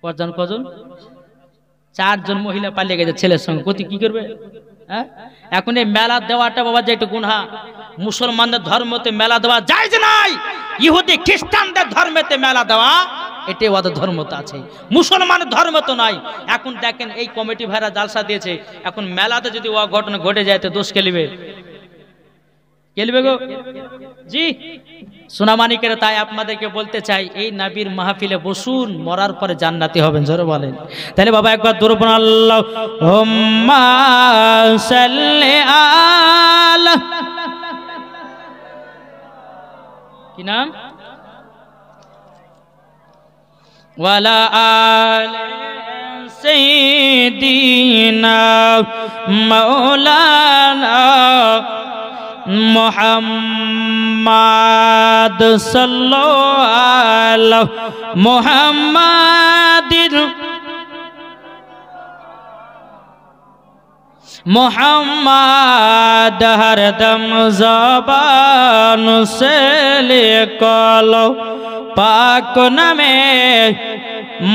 কজন? 4 জন মহিলা পালিয়ে গেছে ছেলের সঙ্গে। কতি কি করবে? হ্যাঁ, এখন এই মেলা দেওয়াটা বাবা যে একটু গুনাহ। মুসলমানদের ধর্মতে মেলা দেওয়া জায়েজ নাই, ইহুদি খ্রিস্টানদের ধর্মেতে মেলা দেওয়া এটাই ওদের ধর্মতে আছে, মুসলমানের ধর্ম তো নয়। এখন দেখেন এই কমিটি ভাইরা জালসা দিয়েছে, এখন মেলাতে যদি ও ঘটনা ঘটে যায় তো দোষ কে নেবে? কে নেবে গো? জি সোনামানিকের, তাই আপনাদেরকে বলতে চাই, এই নবীর মাহফিলে বসুন, মরার পরে জান্নাতি হবেন। জোরে বলেন। তাহলে বাবা একবার দরুদ পড়ুন, আল্লাহুম্মা সাল্লি আলা, কি নাম? ওয়ালা আলি সাইয়্যিদিনা মাওলানা মুহাম্মাদ সাল্লাল্লাহু মুহাম্মাদিন मुहम्मद हरदम ज़बान से लिखलो पाक नमे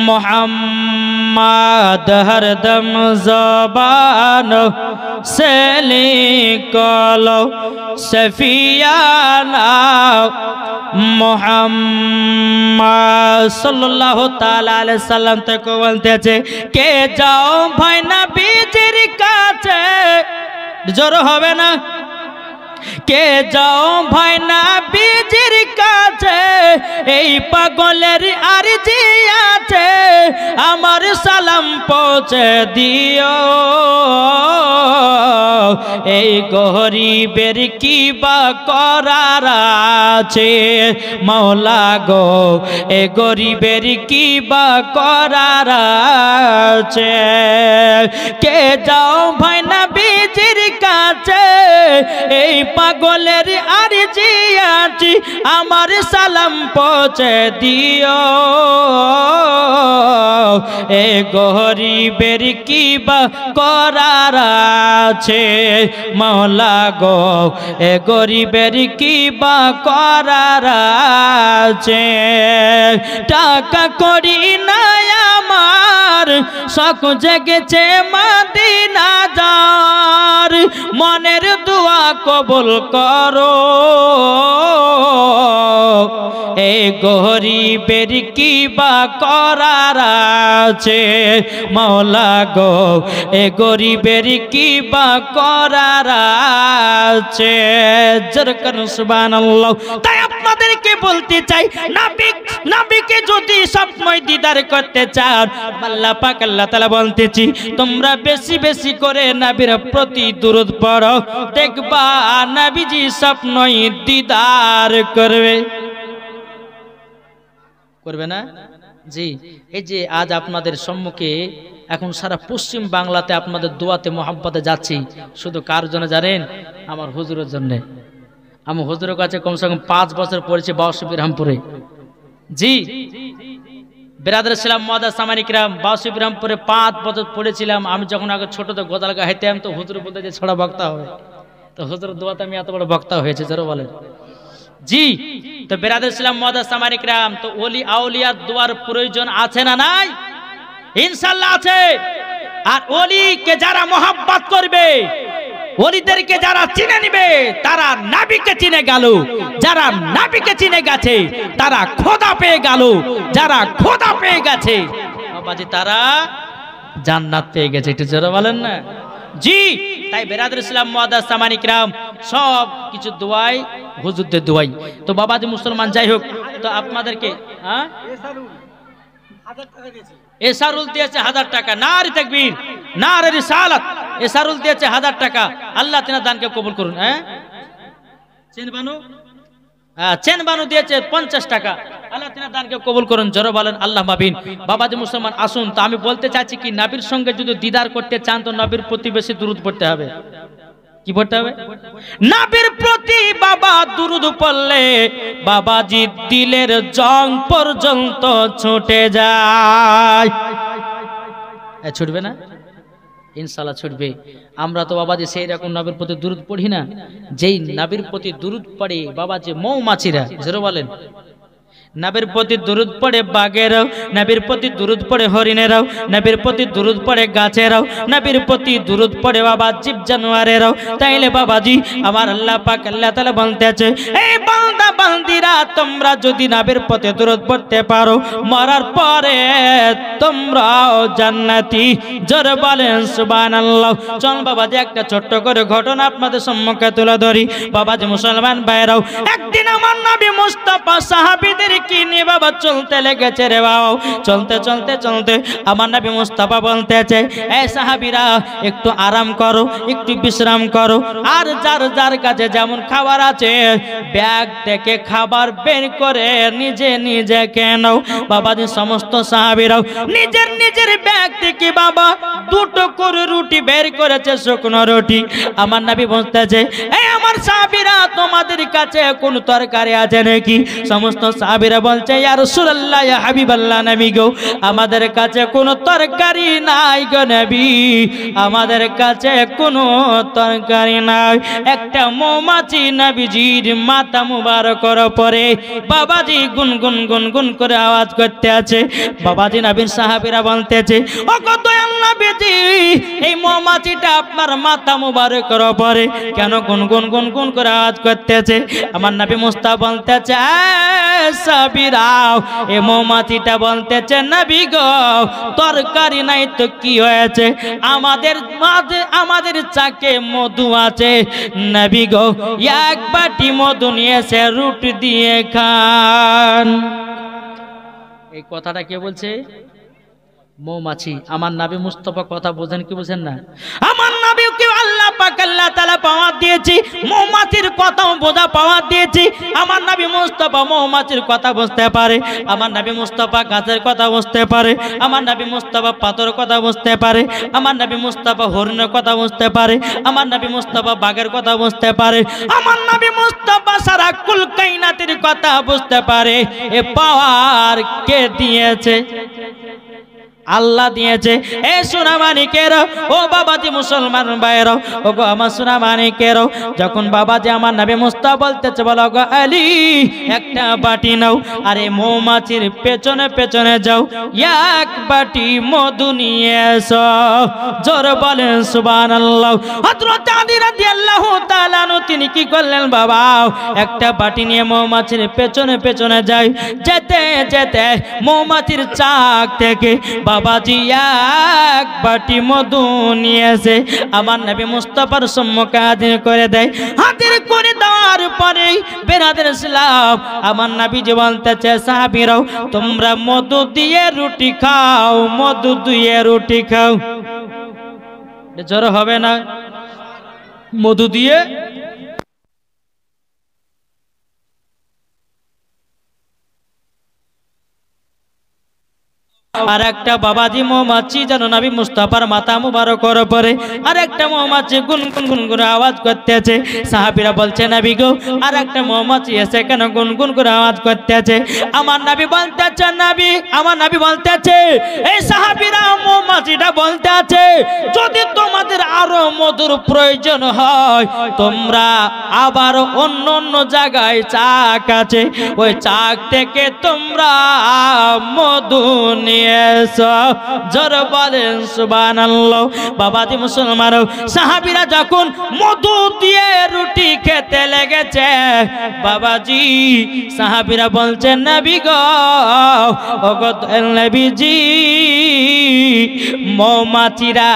मुहम्मद हरदम ज़बान से लिखलो सफियाना मुहम्मद सल्लल्लाहु ताला अलैहि वसल्लम तक बोलते थे के जाओ भाई नबीजिर काछे जोर होबे ना के जाओ भाई नबीजिर काछे এই পাগলের আরজি আছে আমার সালাম পৌঁছে দিও এই গরিবের কি বা করার আছে মাওলা গো এই গরিবের কি বা করার আছে কে যাও ভাই নবীজির কাছে এই পাগলের আরজি আছে আমার সালাম পৌঁছে দিও, এ গরিবের কি বা করার আছে মাওলা গো, এ গরিবের কি বা করার আছে। টাকা করি নাই আমার শখ জেগেছে মদিনা যাওয়ার, মনের দোয়া কবুল করো, এই গরিবের কি বা করার আছে মাওলা গো, এ গরিবের কি বা করার আছে। জোরকার সুবহানাল্লাহ। তাই আপনাদেরকে বলতে চাই, নবীকে যদি স্বপ্নই দিদার করতে চান, আল্লাহ পাক আল্লাহ তাআলা বলতেছি তোমরা বেশি বেশি করে নবীর প্রতি দুরূদ পড়ো, দেখবা নবীজি স্বপ্নই দিদার করবে। করবে না? জি। এই যে আজ আপনাদের সম্মুখে এখন সারা পশ্চিম বাংলাতে আপনাদের দোয়াতে মোহাব্বতে যাচ্ছি, শুধু কার জন্য জানেন? আমার হুজুরের জন্য। আমি হুজুরের কাছে কমসে কম 5 বছর পড়েছি বাউসিবিরহামপুরে। জি, বেরাদার ছিলাম মুআদ্দাস সামানী কিরাম, বাউসিবিরহামপুরে 5 বছর পড়েছিলাম। আমি যখন আগে ছোট তো গোদাল গাইতাম, তো হুজুর বলতে যে ছড়া বক্তা হবে, তো হুজুরের দোয়াতে আমি এত বড় বক্তা হয়েছে, যারা বলেন। জি, তো বেরাদার ছিলাম মুআদ্দাস সামানী কিরাম, তো ওলি আউলিয়ার দোয়ার প্রয়োজন আছে না নাই? ইনশাআল্লাহ আছে। আর ওলিকে যারা মোহাব্বত করবে, ওলিদেরকে যারা চিনে নিবে, তারা নবীকে চিনে গেল। যারা নবীকে চিনে গেছে তারা খোদা পেয়ে গেল। যারা খোদা পেয়ে গেছে বাবাজি তারা জান্নাত পেয়ে গেছে। একটু জোরে বলেন না? জি। তাই বেরাদার ইসলাম মুআদ্দাস সামানী কিরাম সব কিছু দোয়াই হুজুরদের দোয়াই। তো বাবাজি মুসলমান যাই হোক, তো আপনাদেরকে এসারুল দিয়েছে 1000 টাকা। নারে তাকবীর, নারে রিসালাত। এসারুল দিয়েছে 1000 টাকা। আল্লাহ তিনার দানকে কবুল করুন। চেন বানু দিয়েছে 50 টাকা। আল্লাহ তিনার দানকে কবুল করুন। জোরে বলেন আল্লাহ মাবিন। বাবাজি মুসলমান আসুন, তো আমি বলতে চাচ্ছি কি, নবীর সঙ্গে যদি দিদার করতে চান তো নবীর প্রতি বেশি দুরূদ পড়তে হবে। কি পড়তে হবে? নবীর প্রতি বাবা দুরূদ পড়লে বাবাজি দিলের জং পর্যন্ত ছুটে যায়। ছুটবে না? ইনশাআল্লাহ ছুটবে। আমরা তো বাবাজি সেই রকম নবীর প্রতি দুরূদ পড়ি না। যেই নবীর প্রতি দুরূদ পড়ে বাবাজি মৌমাছিরা, জোরে বলেন, নবীর প্রতি দুরূদ পড়ে বাঘেরাও, নবীর প্রতি দুরূদ পড়ে হরিণেরাও, নবীর প্রতি দুরূদ পড়ে গাছেরাও, নবীর প্রতি দুরূদ পড়ে বাবা জীব জানোয়ারেরাও। তাইলে বাবাজি আমার আল্লাহ পাক আল্লাহ তাআলা বলতেছে, এই বান্দা বান্দিরা তোমরা যদি নবীর প্রতি দুরূদ পড়তে পারো, মরার পরে তোমরাও জান্নাতি। জোরে বলেন সুবহানাল্লাহ। চল বাবাজি একটা ছোট্ট করে ঘটনা আপনাদের সম্মুখে তুলে ধরি। বাবাজি মুসলমান ভাইরাও, একদিন আমার নবী মুস্তাফা সাহাবীদের কি নিয়ে বাবা চলতে লেগেছে রে বাবা। চলতে চলতে চলতে আমার নবী মুস্তাফা বলতেছে, এই সাহাবীরা একটু আরাম করো, একটু বিশ্রাম করো, আর যার যার কাছে যেমন খাবার আছে ব্যাগ থেকে খাবার বের করে নিজে নিজে কেন। বাবাজি সমস্ত সাহাবীরাও নিজের নিজের ব্যাগ থেকে বাবা 2টো করে রুটি বের করেছে, শুকনো রুটি। আমার নবী বলতেছে, এই আমার সাহাবীরা তোমাদের কাছে কোন তরকারি আছে নাকি? সমস্ত সাহাবীরা বলছে, ইয়া রাসূলুল্লাহ, ইয়া হাবিবাল্লাহ, নবী গো আমাদের কাছে কোনো তরকারি নাই গো নবী, আমাদের কাছে কোনো তরকারি নাই। একটা মৌমাছি নবীজির মাথা মুবারকের উপরে বাবাজি গুনগুন গুনগুন করে আওয়াজ করতে আছে। বাবাজি নবীর সাহাবীরা বলতেছে, ও গো দয়াল নবীজি, এই মৌমাছিটা আপনার মাথা মুবারকের উপরে কেন গুনগুন গুনগুন করে আওয়াজ করতেছে? আমার নবী মুস্তাফা বলতেছে, সাহাবীরাও এই মৌমাছিটা বলতেছে, নবী গো তরকারি নাই তো কি হয়েছে, আমাদের চাকে মধু আছে, নবী গো এক বাটি মধু নিয়েছে, রুটি দিয়ে খান। এই কথাটা কে বলছে? মৌমাছি। আমার নবী মুস্তাফা কথা বোঝেন কি বোঝেন না? আমার নবীকে আল্লাহ পাক আল্লাহ তাআলা পাওয়ার দিয়েছি, মৌমাছির কথাও বোঝা পাওয়ার দিয়েছি। আমার নবী মুস্তাফা মৌমাছির কথা বুঝতে পারে, আমার নবী মুস্তাফা গাছের কথা বুঝতে পারে, আমার নবী মুস্তাফা পাথরের কথা বুঝতে পারে, আমার নবী মুস্তাফা হরিণের কথা বুঝতে পারে, আমার নবী মুস্তাফা বাঘের কথা বুঝতে পারে, আমার নবী মুস্তাফা সারা কুল কায়নাত জান্নাতের কথা বুঝতে পারে এ পাওয়ার কে দিয়েছে? আল্লাহ দিয়েছে। এ সোনা মানিকের ও বাবাজি মুসলমান ভাইরা, ও গো আমার সোনা মানিকের, যখন বাবাজি আমার নবী মুস্তাফা বলতেছে বলো গো আলী একটা বাটি নাও, আরে মৌমাছির পেছনে পেছনে যাও, এক বাটি মধু নিয়ে এসো। জোর বলেন সুবহানাল্লাহ। হযরত আলী রাদিয়াল্লাহু তাআলা আনহু তিনি কি করলেন বাবা, একটা বাটি নিয়ে মৌমাছির পেছনে পেছনে যায়। যেতে যেতে মৌমাছির চাক থেকে বাবাজি এক বাটি মধু নিয়েছে, আমার নবী মুস্তাফার সম্মুখে হাজির করে দেয়। হাজির করে দেওয়ার পরে বেরাদের ইসলাম আমার নবী যে বলতেছে সাহাবীরাও তোমরা মধু দিয়ে রুটি খাও, মধু দিয়ে রুটি খাও। জ্বর হবে না? মধু দিয়ে আর একটা বাবাজি মৌমাছি যেন নবী মুস্তাফার মাথা মুবারকের উপরে আর একটা মৌমাছি গুনগুন গুনগুন আওয়াজ করতেছে। সাহাবীরা বলছে নবী গো আর একটা মৌমাছি এসে কেন গুনগুন করে আওয়াজ করতেছে? আমার নবী বলতেছে, নবী আমার নবী বলতেছে এই সাহাবীরা মৌমাছিটা বলতেছে যদি তোমাদের আরো মধুর প্রয়োজন হয় তোমরা আবার অন্য অন্য জায়গায় চাক আছে, ওই চাক থেকে তোমরা মধু নিয়ে এসো। জোর বলেন সুবহানাল্লাহ। বাবাজি মুসলমান সাহাবীরা যখন মধু দিয়ে রুটি খেতে লেগেছে, বাবাজি সাহাবীরা বলছেন নবী গো ওগো নবীজি মৌমাছিরা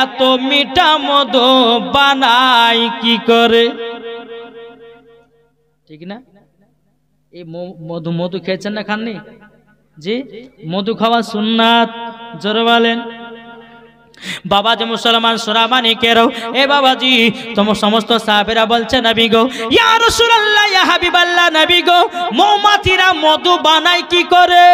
এত মিঠা মধু বানায় কি করে? ঠিক না? এই মধু মধু খেয়েছেন না খাননি? জি, মধু খাওয়া সুন্নাত। জোরে বলেন। বাবাজি মুসলমান সোনা মানিকের এ বাবাজি তোমার সমস্ত সাহাবীরা বলছে নবী গো ইয়া রাসূলুল্লাহ ইয়া হাবিবাল্লাহ নবী গো মৌমাছিরা মধু বানায় কি করে?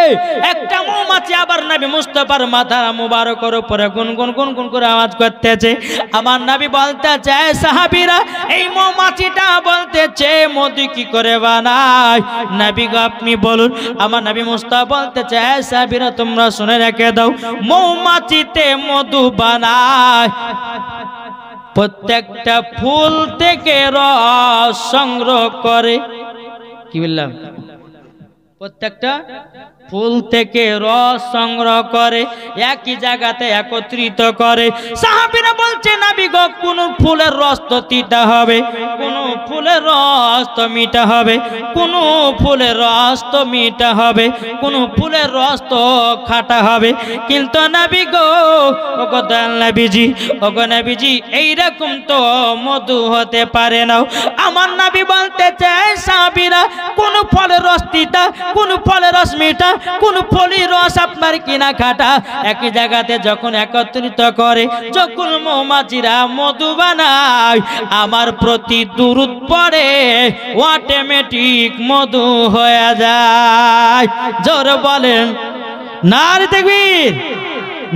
একটা মৌমাছি আবার নবী মুস্তাফার মাথা মুবারকের উপরে গুনগুন গুনগুন করে আওয়াজ করতেছে। আমার নবী বলতেছে সাহাবীরা এই মৌমাছিটা বলতেছে মধু কি করে বানায়? নবী গো আপনি বলুন। আমার নবী মুস্তাফা বলতেছে সাহাবীরা তোমরা শুনে রেখে দাও, মৌমাছিতে মধু বানায় প্রত্যেকটা ফুল থেকে রস সংগ্রহ করে। কি বললাম? প্রত্যেকটা ফুল থেকে রস সংগ্রহ করে একই জায়গাতে একত্রিত করে। সাহাবীরা বলছে নবী গো কোন ফুলের রস তো তিতা হবে, কোন ফুলের রস তো মিঠা হবে, কোন ফুলের রস তো মিঠা হবে, কোন ফুলের রস তো খাটা হবে, কিন্তু নবী গো ওগো নবীজি ওগো নবীজি এইরকম তো মধু হতে পারে না। আমার নবী বলতে চায় সাহাবীরা কোন ফলের রস তিতা, কোন ফলের রস মিঠা, কোন ফলের রস আপনার কিনা খাটা, একই জায়গাতে যখন একত্রিত করে যখন মৌমাছিরা মধু বানায় আমার প্রতি দুরূদ পড়ে অটোমেটিক মধু হয়ে যায়। জোর বলেন নারে তাকবীর,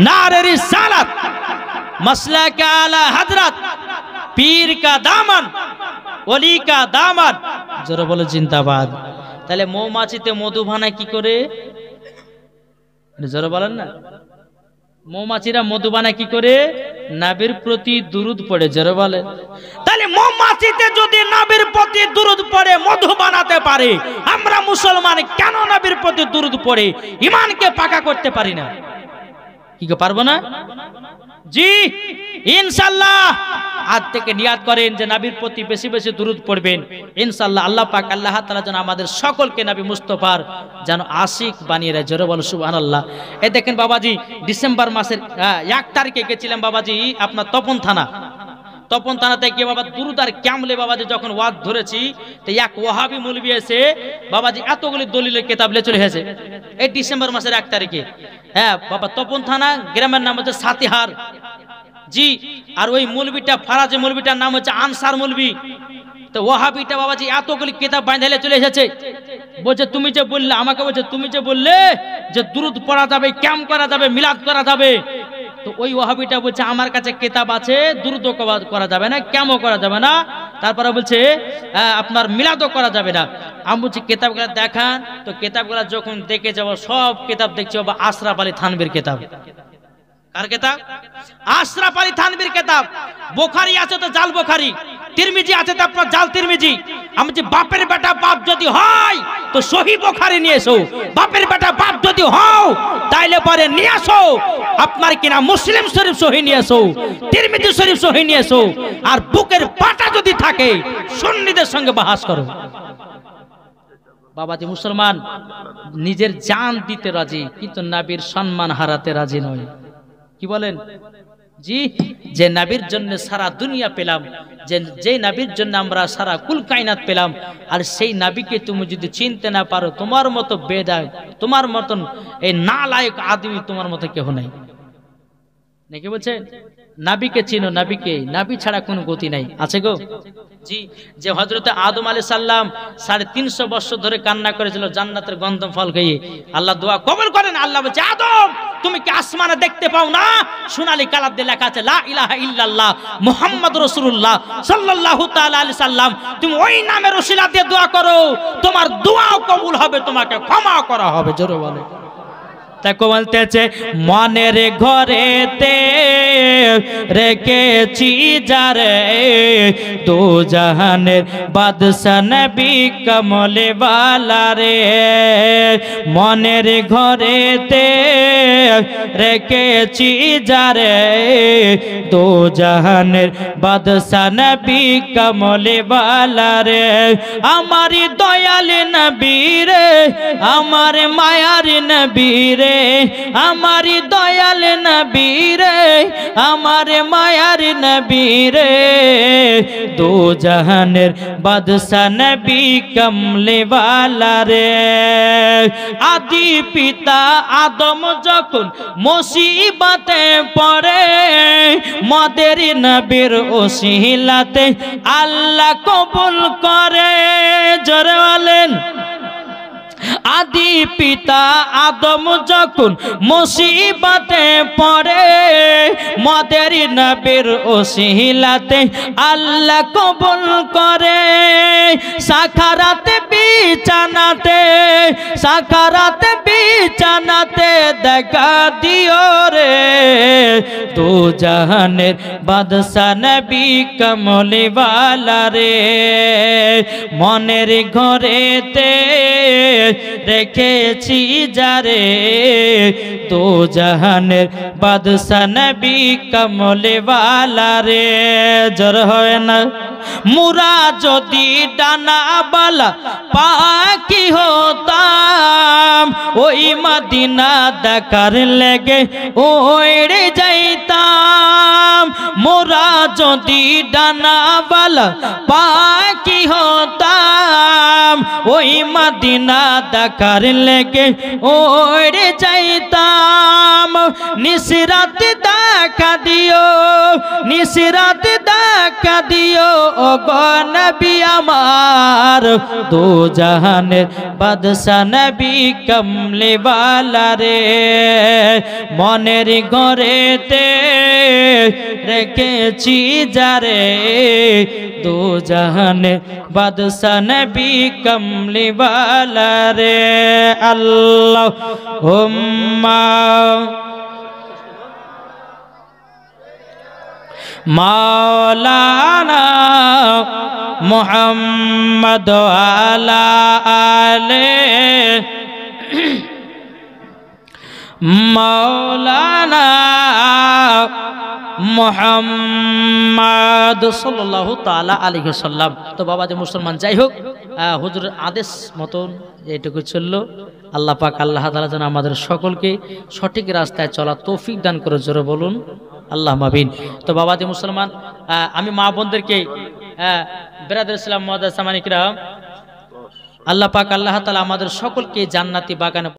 নারে রিসালাত, মাসলাক আলা হযরত, পীর কা দামন, ওলি কা দামন। জোর বলে জিন্দাবাদ। তাহলে মৌমাছিতে মধু বানায় কি করে? জোরে বলেন না। মৌমাছিরা মধু বানায় কি করে? নবীর প্রতি দুরূদ পড়ে। জোরে বলেন। তাহলে মৌমাছিতে যদি নবীর প্রতি দুরূদ পড়ে মধু বানাতে পারে, আমরা মুসলমান কেন নবীর প্রতি দুরূদ পড়ে ঈমানকে পাকা করতে পারি না? কি পারবো না? জি ইনশাআল্লাহ আজ থেকে নিয়াত করেন যে নবীর প্রতি বেশি বেশি দুরূদ পড়বেন। ইনশাআল্লাহ আল্লাহ পাক আল্লাহ তাআলা যেন আমাদের সকলকে নবী মুস্তাফার যেন আশিক বানিয়ে দেয়। জোরে বল সুবহানাল্লাহ। এই দেখেন বাবাজি ডিসেম্বর মাসের 1 তারিখে গেছিলাম বাবাজি আপনার তপন থানাতে গিয়ে বাবা দুরূদ আর ক্যামলে বাবাজি যখন ওয়াজ ধরেছি তো এক ওয়াহাবি মৌলবি এসে বাবাজি এতগুলি দলিলের কিতাব নিয়ে চলে এসেছে এই ডিসেম্বর মাসের 1 তারিখে। হ্যাঁ বাবা তপন থানা গ্রামের নাম হচ্ছে সাতিহার। জি আর ওই মৌলবিটা ফারাজে মৌলবিটার নাম হচ্ছে আনসার মৌলবি। তো ওয়াহাবিটা বাবাজি এতগুলি কিতাব বাঁধাইলে চলে এসেছে। বলছে তুমি যে বললে, আমাকে বলছে তুমি যে বললে যে দুরূদ পড়া যাবে, ক্যাম্প করা যাবে, মিলাদ করা যাবে, তো ওই ওয়াহাবিটা বলছে আমার কাছে কিতাব আছে, দুরূদ করা যাবে না, ক্যাম্পও করা যাবে না, তারপরে বলছে আপনার মিলাদও করা যাবে না। আমি বলছি কিতাবগুলো দেখান, তো কিতাবগুলো যখন দেখে যাব সব কিতাব দেখছি বাবা আশরাফ আলী থানভীর কিতাব। কার কিতাব? আশরাফ আলী থানভীর কিতাব। বুখারী আছে তো জাল বুখারী, তিরমিজি আছে তো আপনার জাল তিরমিজি। আমি যে বাপের বেটা বাপ যদি হয় তো সহিহ বুখারী নিয়ে এসো, বাপের বেটা বাপ যদি হও তাইলে পরে নিয়ে আসো আপনার কিনা মুসলিম শরীফ সহিহ নিয়ে এসো, তিরমিজি শরীফ সহিহ নিয়ে এসো। আর বুকের পাটা যদি থাকে সুন্নিদের সঙ্গে বাহাস করো। বাবাজি মুসলমান নিজের জান দিতে রাজি, কিন্তু নবীর সম্মান হারাতে রাজি নয়। কি বলেন জি? যে নবীর জন্য সারা দুনিয়া পেলাম, যে নবীর জন্য আমরা সারা কুল কায়নাত পেলাম, আর সেই নবীকে তুমি যদি চিনতে না পারো, তোমার মতো বেদায়, তোমার মতন এই নালায়েক আদমি তোমার মতো কেউ নাই। নাকি বলছেন? নবীকে চিনো, নবীকে, নবী ছাড়া কোনো গতি নাই। আছে গো জি? যে হযরতে আদম আলাইহিস সালাম 350 বছর ধরে কান্না করেছিল জান্নাতের গন্ধম ফল খেয়ে, আল্লাহ দোয়া কবুল করেন। আল্লাহ বলছে আদম তুমি কি আসমানে দেখতে পাও না? সোনালী কালার দিয়ে লেখা আছে লা ইলাহা ইল্লাল্লাহ মুহাম্মাদুর রাসূলুল্লাহ সাল্লাল্লাহু তাআলা আলাইহি সাল্লাম। তুমি ওই নামের ওসিলা দিয়ে দোয়া করো, তোমার দোয়াও কবুল হবে, তোমাকে ক্ষমা করা হবে। জোরে বলে। তাকে বলতেছে মনের ঘরেতে রেখেছি যারে দো জাহানের বাদশা নবী কমলে ওয়ালা রে। মনের ঘরেতে রেখেছি যারে দো জাহানের বাদশা নবী কমলে ওয়ালা রে। আমার দয়াল নবী রে, আমার মায়ার নবী রে, আমার দয়াল নবী রে, আমার মায়ার নবী রে, দো জাহানের বাদশা নবী কমলে ওয়ালা রে। আদি পিতা আদম যখন মুসিবতে পড়ে, মদের নবীর ওসিলাতে আল্লাহ কবুল করে। জোরে বলেন। আদি পিতা আদম যখন মুসিবতে পড়ে, মদের নবীর ওসিলাতে আল্লাহ কবুল করে। সাকারাতে বিছানাতে, সাকারাতে বিছানাতে দেখা দিও রে দো জাহানের বাদশা নবী কমলে ওয়ালা রে। মনের ঘরেতে রেখেছি যারে দো জাহানের বাদশা নবী কমলে ওয়ালা রে। জোর হয় না। মুরা যদি ডানা বালা পাখি হতাম, ওই মদিনা দেখার লেগে ওড়ে যাইতাম। মোরা যদি ডানা বালা পাখি হতাম, ওই মদিনা দেখার লেগে ওড়ে যাইতাম। নিসরাত দেখা দিও, নিসরাত দেখা দিও ও গো নবী আমার, দো জাহানের বাদশা নবী কমলে ওয়ালা রে। মনের ঘরেতে রেখেছি যারে দো জাহানের বাদশা নবী কমলে ওয়ালা রে। আল্লাহুম্মা মাওলানা মুহাম্মদ আলা আলে মাওলানা মুহাম্মদ সাল্লাল্লাহু তাআলা আলাইহি ওয়াসাল্লাম। তো বাবা যে মুসলমান, যাই হোক হুজুরের আদেশ মতন এইটুকু চললো। আল্লাহ পাক আল্লাহ তাআলা যেন আমাদের সকলকে সঠিক রাস্তায় চলার তৌফিক দান করে। জোরে বলুন আল্লাহ মাবিন। তো বাবা যে মুসলমান, আমি মা বোনদেরকে বিরাদর ইসলাম মুআদ্দাস সামানিকরা, আল্লাহ পাক আল্লাহ তাআলা আমাদের সকলকে জান্নাতি বাগানে